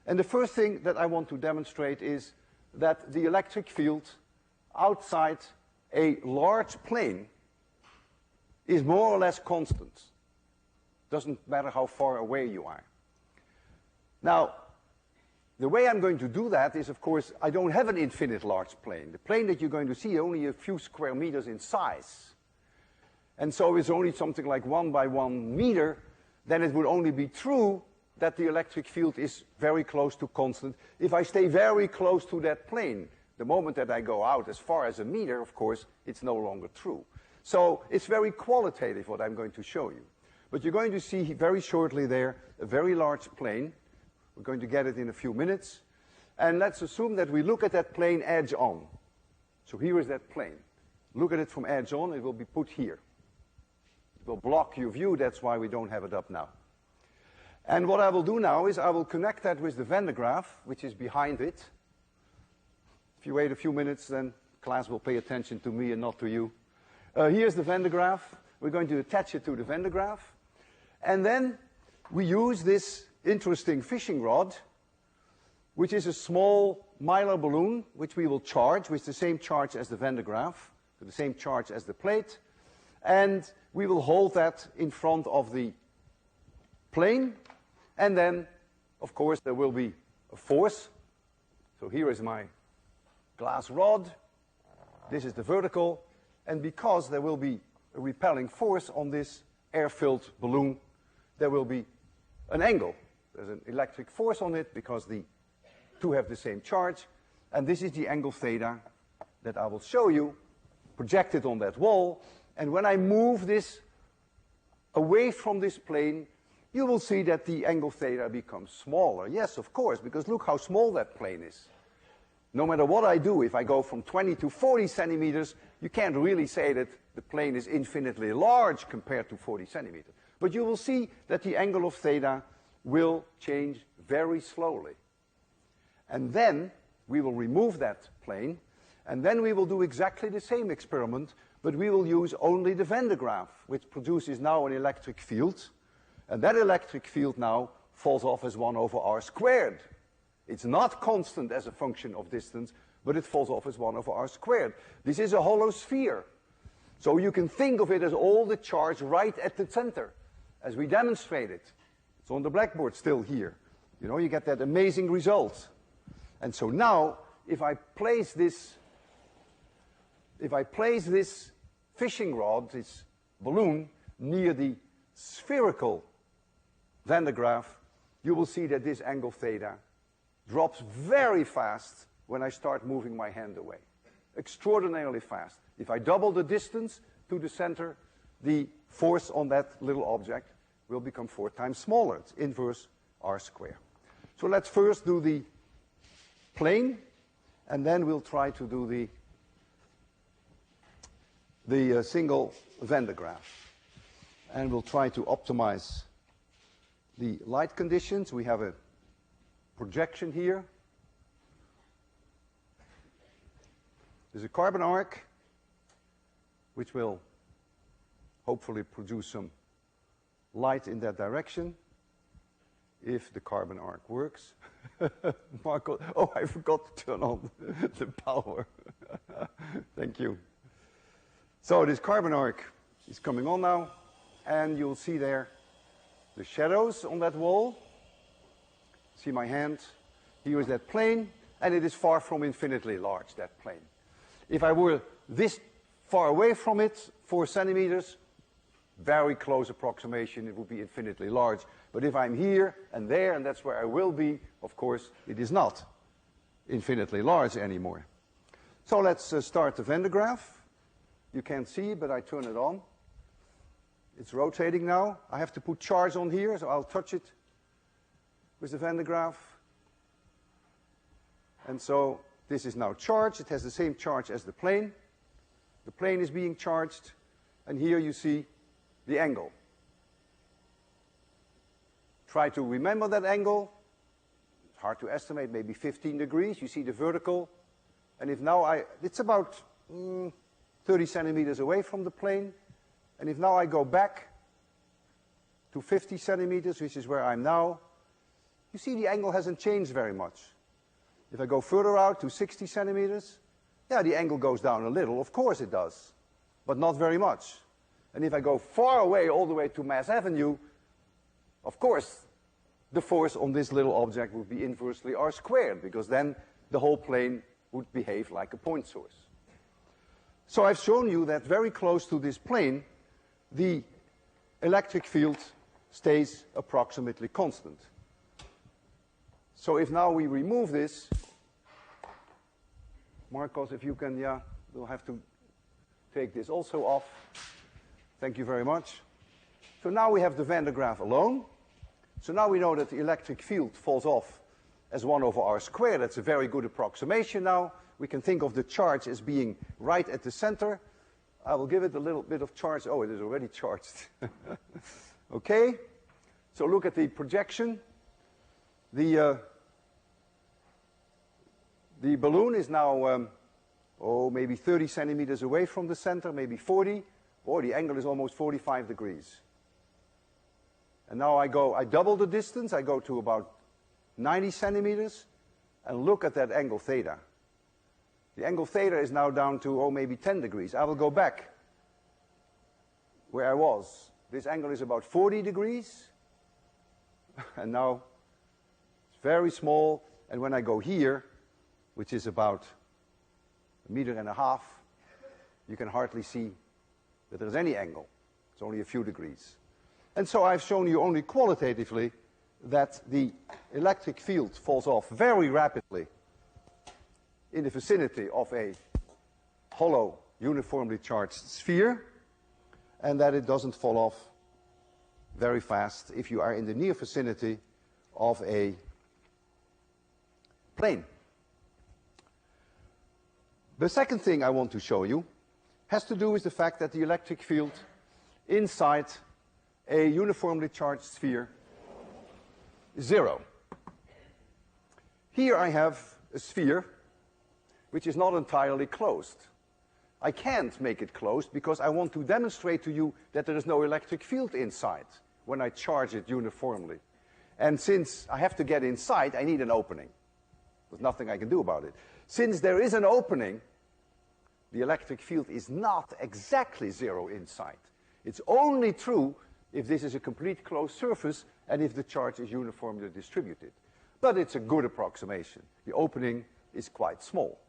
And the first thing that I want to demonstrate is that the electric field outside a large plane is more or less constant. Doesn't matter how far away you are. Now, the way I'm going to do that is, of course, I don't have an infinite large plane. The plane that you're going to see is only a few square meters in size. And so it's only something like 1 by 1 meter. Then it would only be true that the electric field is very close to constant if I stay very close to that plane. The moment that I go out as far as a meter, of course, it's no longer true. So it's very qualitative what I'm going to show you. But you're going to see very shortly there a very large plane. We're going to get it in a few minutes. And let's assume that we look at that plane edge on. So here is that plane. Look at it from edge on. It will be put here. It will block your view. That's why we don't have it up now. And what I will do now is I will connect that with the Van de Graaff, which is behind it. If you wait a few minutes, then class will pay attention to me and not to you. Here's the Van de Graaff. We're going to attach it to the Van de Graaff. And then we use this interesting fishing rod, which is a small mylar balloon, which we will charge with the same charge as the Van de Graaff, the same charge as the plate. And we will hold that in front of the plane. And then, of course, there will be a force. So here is my glass rod. This is the vertical. And because there will be a repelling force on this air-filled balloon, there will be an angle. There's an electric force on it because the two have the same charge. And this is the angle theta that I will show you projected on that wall. And when I move this away from this plane, you will see that the angle theta becomes smaller. Yes, of course, because look how small that plane is. No matter what I do, if I go from 20 to 40 centimeters, you can't really say that the plane is infinitely large compared to 40 centimeters. But you will see that the angle of theta will change very slowly. And then we will remove that plane, and then we will do exactly the same experiment, but we will use only the Van de Graaff, which produces now an electric field. And that electric field now falls off as 1 over r squared. It's not constant as a function of distance, but it falls off as 1 over r squared. This is a hollow sphere. So you can think of it as all the charge right at the center, as we demonstrated. It's on the blackboard still here. You know, you get that amazing result. And so now, if I place this fishing rod, this balloon, near the spherical Van de Graaff, you will see that this angle theta drops very fast when I start moving my hand away. Extraordinarily fast. If I double the distance to the center, the force on that little object will become 4 times smaller. It's inverse r squared. So let's first do the plane, and then we'll try to do the single Van de Graaff. And we'll try to optimize the light conditions. We have a projection here. There's a carbon arc, which will hopefully produce some light in that direction, if the carbon arc works. Marco, oh, I forgot to turn on the power. Thank you. So this carbon arc is coming on now, and you'll see there the shadows on that wall. See my hand? Here is that plane, and it is far from infinitely large, that plane. If I were this far away from it, 4 centimeters, very close approximation, it would be infinitely large. But if I'm here and there, and that's where I will be, of course, it is not infinitely large anymore. So let's start the Van de Graaff. You can't see, but I turn it on. It's rotating now. I have to put charge on here, so I'll touch it with the Van de Graaff. And so this is now charged. It has the same charge as the plane. The plane is being charged, and here you see the angle. Try to remember that angle. It's hard to estimate, maybe 15 degrees. You see the vertical. And if now it's about 30 centimeters away from the plane. And if now I go back to 50 centimeters, which is where I'm now, you see the angle hasn't changed very much. If I go further out to 60 centimeters, yeah, the angle goes down a little. Of course it does, but not very much. And if I go far away, all the way to Mass Avenue, of course, the force on this little object would be inversely r squared, because then the whole plane would behave like a point source. So I've shown you that very close to this plane, the electric field stays approximately constant. So if now we remove this, Marcos, if you can, yeah, we'll have to take this also off. Thank you very much. So now we have the Van de Graaff alone. So now we know that the electric field falls off as 1 over r squared. That's a very good approximation now. We can think of the charge as being right at the center. I will give it a little bit of charge. Oh, it is already charged. Okay. So look at the projection. The balloon is now, maybe 30 centimeters away from the center, maybe 40. Oh, the angle is almost 45 degrees. And now I double the distance. I go to about 90 centimeters. And look at that angle theta. The angle theta is now down to, maybe 10 degrees. I will go back where I was. This angle is about 40 degrees. And now it's very small. And when I go here, which is about 1.5 meters, you can hardly see that there's any angle. It's only a few degrees. And so I've shown you only qualitatively that the electric field falls off very rapidly in the vicinity of a hollow, uniformly charged sphere, and that it doesn't fall off very fast if you are in the near vicinity of a plane. The second thing I want to show you has to do with the fact that the electric field inside a uniformly charged sphere is 0. Here I have a sphere which is not entirely closed. I can't make it closed because I want to demonstrate to you that there is no electric field inside when I charge it uniformly. And since I have to get inside, I need an opening. There's nothing I can do about it. Since there is an opening, the electric field is not exactly 0 inside. It's only true if this is a complete closed surface and if the charge is uniformly distributed. But it's a good approximation. The opening is quite small.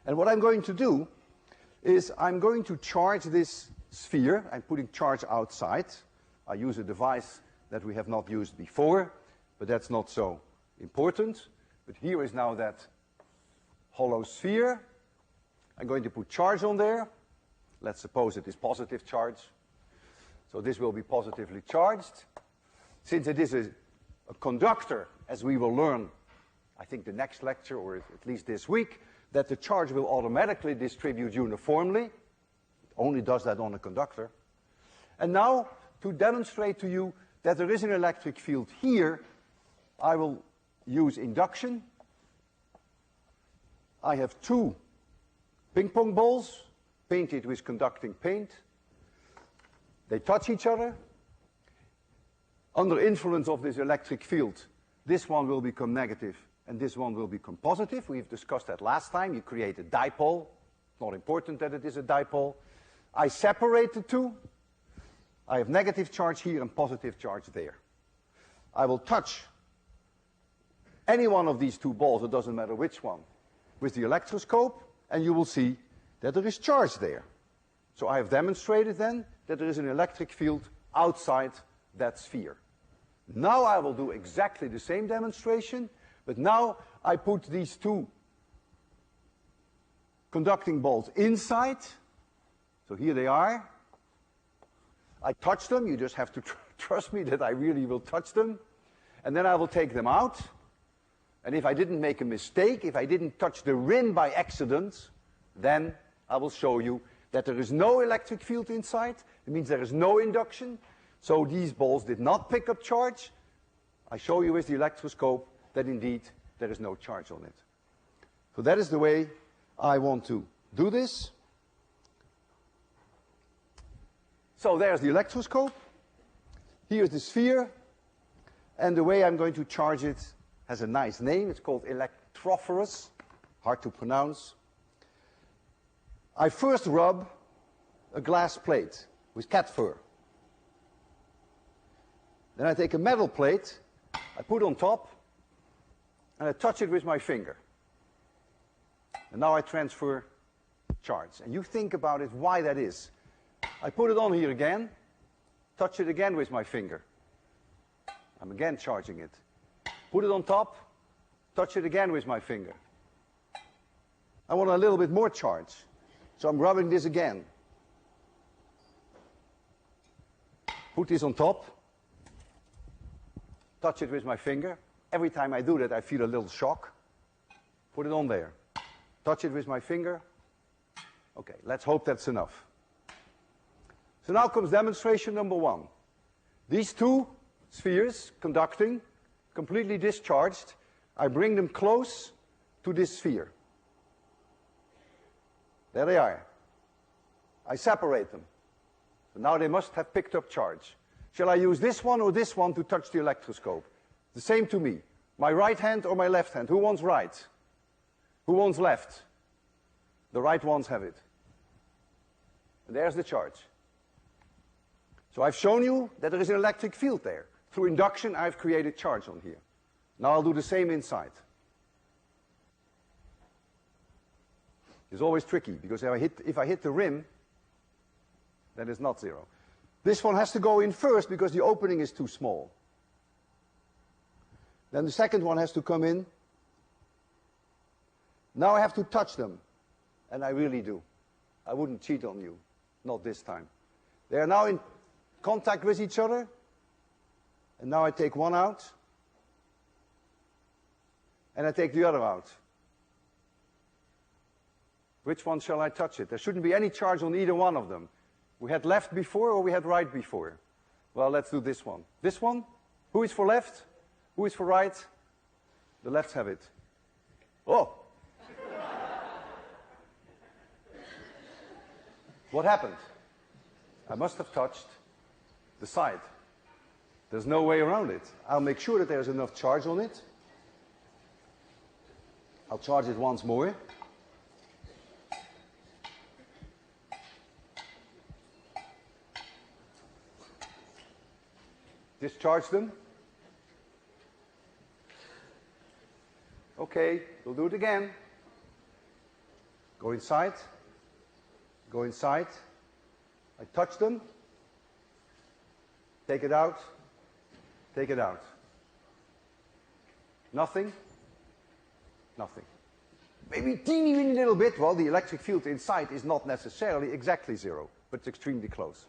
And what I'm going to do is I'm going to charge this sphere. I'm putting charge outside. I use a device that we have not used before, but that's not so important. But here is now that hollow sphere. I'm going to put charge on there. Let's suppose it is positive charge. So this will be positively charged. Since it is a conductor, as we will learn, I think the next lecture, or at least this week, that the charge will automatically distribute uniformly. It only does that on a conductor. And now, to demonstrate to you that there is an electric field here, I will use induction. I have 2 ping pong balls painted with conducting paint. They touch each other. Under influence of this electric field, this one will become negative and this one will become positive. We've discussed that last time. You create a dipole. It's not important that it is a dipole. I separate the two. I have negative charge here and positive charge there. I will touch any one of these 2 balls, it doesn't matter which one, with the electroscope, and you will see that there is charge there. So I have demonstrated then that there is an electric field outside that sphere. Now I will do exactly the same demonstration, but now I put these 2 conducting balls inside. So here they are. I touch them. You just have to trust me that I really will touch them. And then I will take them out. And if I didn't make a mistake, if I didn't touch the rim by accident, then I will show you that there is no electric field inside. It means there is no induction. So these balls did not pick up charge. I show you with the electroscope that indeed there is no charge on it. So that is the way I want to do this. So there's the electroscope. Here's the sphere. And the way I'm going to charge it has a nice name. It's called electrophorus, hard to pronounce. I first rub a glass plate with cat fur. Then I take a metal plate, I put on top, and I touch it with my finger. And now I transfer charge. And you think about it, why that is. I put it on here again, touch it again with my finger. I'm again charging it. Put it on top, touch it again with my finger. I want a little bit more charge, so I'm rubbing this again. Put this on top, touch it with my finger. Every time I do that, I feel a little shock. Put it on there. Touch it with my finger. Okay, let's hope that's enough. So now comes demonstration number 1. These two spheres, conducting, completely discharged, I bring them close to this sphere. There they are. I separate them. So now they must have picked up charge. Shall I use this one or this one to touch the electroscope? The same to me. My right hand or my left hand? Who wants right? Who wants left? The right ones have it. And there's the charge. So I've shown you that there is an electric field there. Through induction, I've created charge on here. Now I'll do the same inside. It's always tricky, because if I hit the rim, then it's not zero. This one has to go in first, because the opening is too small. Then the second one has to come in. Now I have to touch them. And I really do. I wouldn't cheat on you. Not this time. They are now in contact with each other. And now I take one out. And I take the other out. Which one shall I touch it? There shouldn't be any charge on either one of them. We had left before or we had right before? Well, let's do this one. This one? Who is for left? Who is for right? The lefts have it. Oh! What happened? I must have touched the side. There's no way around it. I'll make sure that there's enough charge on it. I'll charge it once more. Discharge them. Okay, we'll do it again. Go inside. Go inside. I touch them. Take it out. Take it out. Nothing. Nothing. Maybe teeny weeny little bit. Well, the electric field inside is not necessarily exactly zero, but it's extremely close.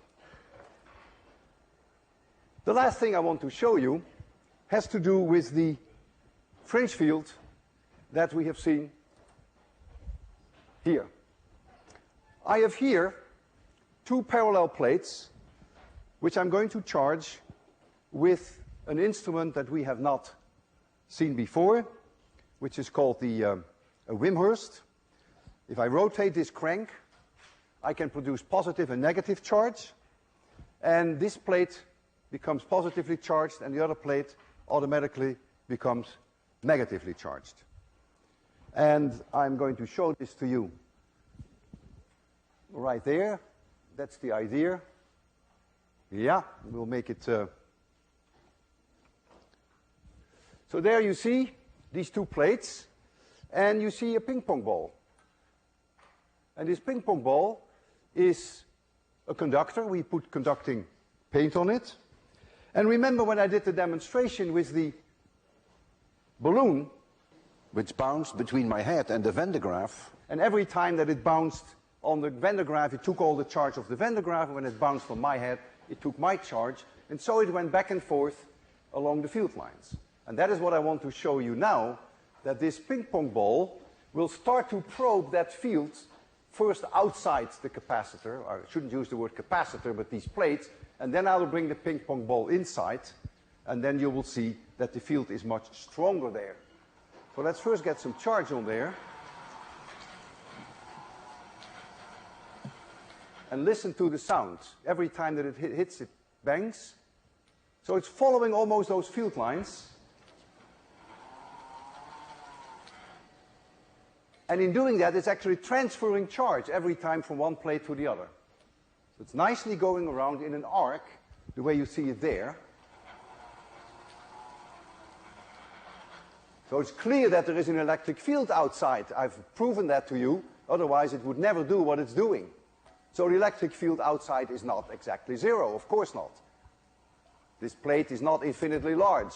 The last thing I want to show you has to do with the fringe field that we have seen here. I have here two parallel plates which I'm going to charge with an instrument that we have not seen before, which is called the a Wimhurst. If I rotate this crank, I can produce positive and negative charge, and this plate becomes positively charged and the other plate automatically becomes negatively charged. And I'm going to show this to you right there. That's the idea. Yeah, we'll make it. So there you see these two plates, and you see a ping pong ball. And this ping pong ball is a conductor. We put conducting paint on it. And remember when I did the demonstration with the balloon, which bounced between my head and the Van de Graaff, and every time that it bounced on the Van de Graaff, it took all the charge of the Van de Graaff, and when it bounced on my head, it took my charge, and so it went back and forth along the field lines. And that is what I want to show you now, that this ping pong ball will start to probe that field first outside the capacitor, or I shouldn't use the word capacitor, but these plates, and then I will bring the ping pong ball inside, and then you will see that the field is much stronger there. So let's first get some charge on there. And listen to the sound. Every time that it hits, it bangs. So it's following almost those field lines. And in doing that, it's actually transferring charge every time from one plate to the other. So it's nicely going around in an arc, the way you see it there. So it's clear that there is an electric field outside. I've proven that to you. Otherwise, it would never do what it's doing. So the electric field outside is not exactly zero. Of course not. This plate is not infinitely large.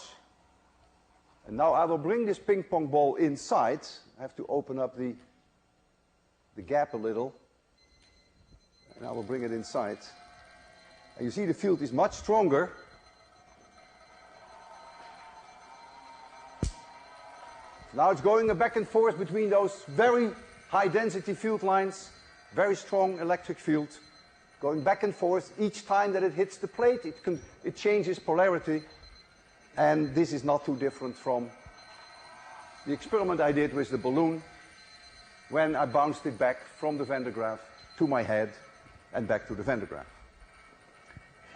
And now I will bring this ping pong ball inside. I have to open up the gap a little. And I will bring it inside. And you see the field is much stronger. Now it's going back and forth between those very high density field lines, very strong electric field, going back and forth. Each time that it hits the plate, it changes polarity. And this is not too different from the experiment I did with the balloon when I bounced it back from the Van de Graaff to my head and back to the Van de Graaff.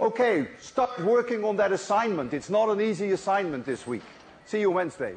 Okay, start working on that assignment. It's not an easy assignment this week. See you Wednesday.